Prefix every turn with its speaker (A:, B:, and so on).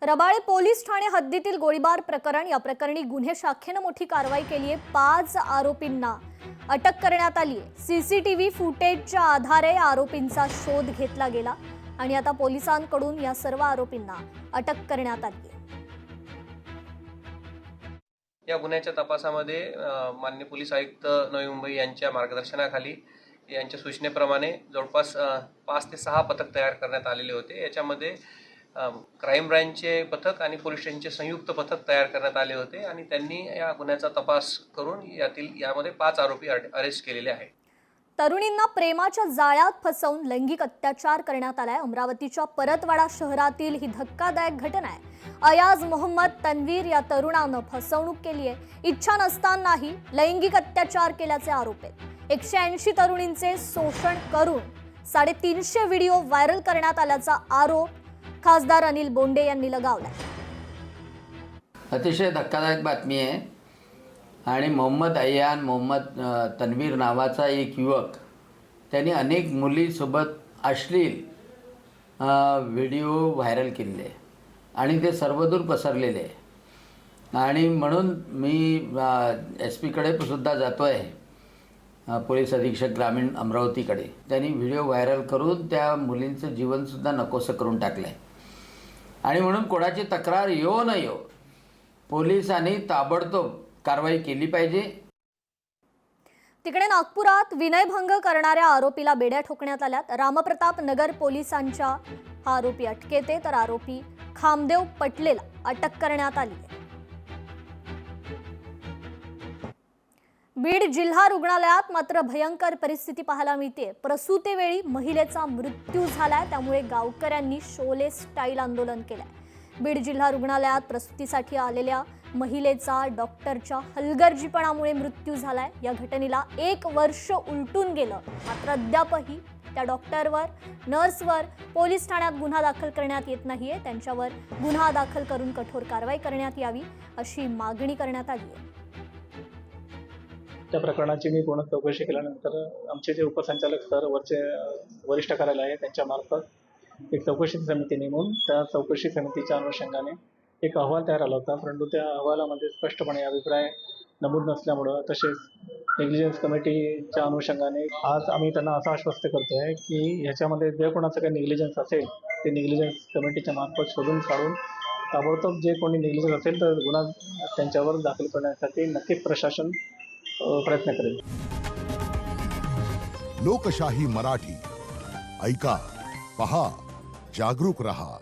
A: Rabale police Thane हद्दीतील गोळीबार प्रकरण या प्रकरणी गुन्हे शाखेनं मोठी कारवाई केली आहे। 5 आरोपींना अटक करण्यात आली आहे। सीसीटीव्ही फुटेजच्या आधारे आरोपींचा शोध घेतला गेला आणि आता पोलिसांकडून या सर्व आरोपींना अटक करण्यात आली आहे।
B: या गुन्ह्याच्या तपासामध्ये माननीय पोलीस आयुक्त नवी मुंबई यांच्या मार्गदर्शनाखाली यांच्या सूचनेप्रमाणे जवळपास 5 ते 6 पथक तयार करण्यात आलेले होते। याच्यामध्ये क्राइम ब्रांचचे पथक आणि पोलीस स्टेशनचे संयुक्त पथक तयार करण्यात आले होते आणि त्यांनी या गुन्ह्याचा तपास करून यामध्ये 5 आरोपी अरेस्ट केलेले आहेत।
A: तरुणींना प्रेमाच्या जाळ्यात फसवून लैंगिक अत्याचार करण्यात आलाय। अमरावतीच्या परतवाडा शहरातील ही धक्कादायक घटना आहे। अयाज मोहम्मद तन्वीर या तरुणानं फसवणूक केली आहे। इच्छा नसतानाही लैंगिक अत्याचार केल्याचे आरोप आहेत। 180 तरुणींचे शोषण करून 350 व्हिडिओ व्हायरल करण्यात आल्याचा आरोप खासदार अनिल बोंडे यांनी लगावलाय।
C: अतिशय धक्कादायक बातमी आहे आणि मोहम्मद तन्वीर नावाचा एक युवक त्यांनी अनेक मुलीसोबत अश्लील व्हिडिओ व्हायरल केलेले आणि ते सर्वदूर पसरलेले आहे आणि म्हणून मी SP कडे सुद्धा जातो आहे, पोलीस अधीक्षक ग्रामीण अमरावतीकडे। त्यांनी व्हिडिओ व्हायरल करून त्या मुलींचं जीवनसुद्धा नकोसं करून टाकलं आहे आणि म्हणून कोणाची तक्रार येऊ न येऊ पोलिसांनी ताबडतोब कारवाई केली पाहिजे।
A: तिकडे नागपुरात विनयभंग करणाऱ्या आरोपीला बेड्या ठोकण्यात आल्यात। रामप्रताप नगर पोलिसांच्या हा आरोपी अटकेत आहे, तर आरोपी खामदेव पटलेला अटक करण्यात आली आहे। बीड जिल्हा रुग्णालयात मात्र भयंकर परिस्थिती पाहायला मिळते। प्रसूतीवेळी महिलेचा मृत्यू झालाय, त्यामुळे गावकऱ्यांनी शोले स्टाईल आंदोलन केलंय। बीड जिल्हा रुग्णालयात प्रसूतीसाठी आलेल्या महिलेचा डॉक्टरच्या हलगर्जीपणामुळे मृत्यू झालाय। या घटनेला 1 वर्ष उलटून गेलं, मात्र अद्यापही त्या डॉक्टरवर, नर्सवर पोलीस ठाण्यात गुन्हा दाखल करण्यात येत नाहीये। त्यांच्यावर गुन्हा दाखल करून कठोर कारवाई करण्यात यावी अशी मागणी करण्यात आली आहे।
D: त्या प्रकरणाची मी पूर्ण चौकशी केल्यानंतर आमचे जे उपसंचालक सर वरचे वरिष्ठ कार्यालय आहे त्यांच्यामार्फत एक चौकशी समिती नेमून त्या चौकशी समितीच्या अनुषंगाने एक अहवाल तयार झाला होता, परंतु त्या अहवालामध्ये स्पष्टपणे अभिप्राय नमूद नसल्यामुळं तसेच नेग्लिजन्स कमिटीच्या अनुषंगाने आज आम्ही त्यांना असं आश्वस्त करतो आहे की ह्याच्यामध्ये जे कोणाचं काही नेग्लिजन्स असेल ते नेग्लिजन्स कमिटीच्या मार्फत शोधून काढून ताबडतोब जे कोणी नेग्लिजन्स असेल तर गुन्हा त्यांच्यावर दाखल करण्यासाठी नक्कीच प्रशासन प्रयत्न करेल।
E: लोकशाही मराठी ऐका, पहा, जागरूक रहा।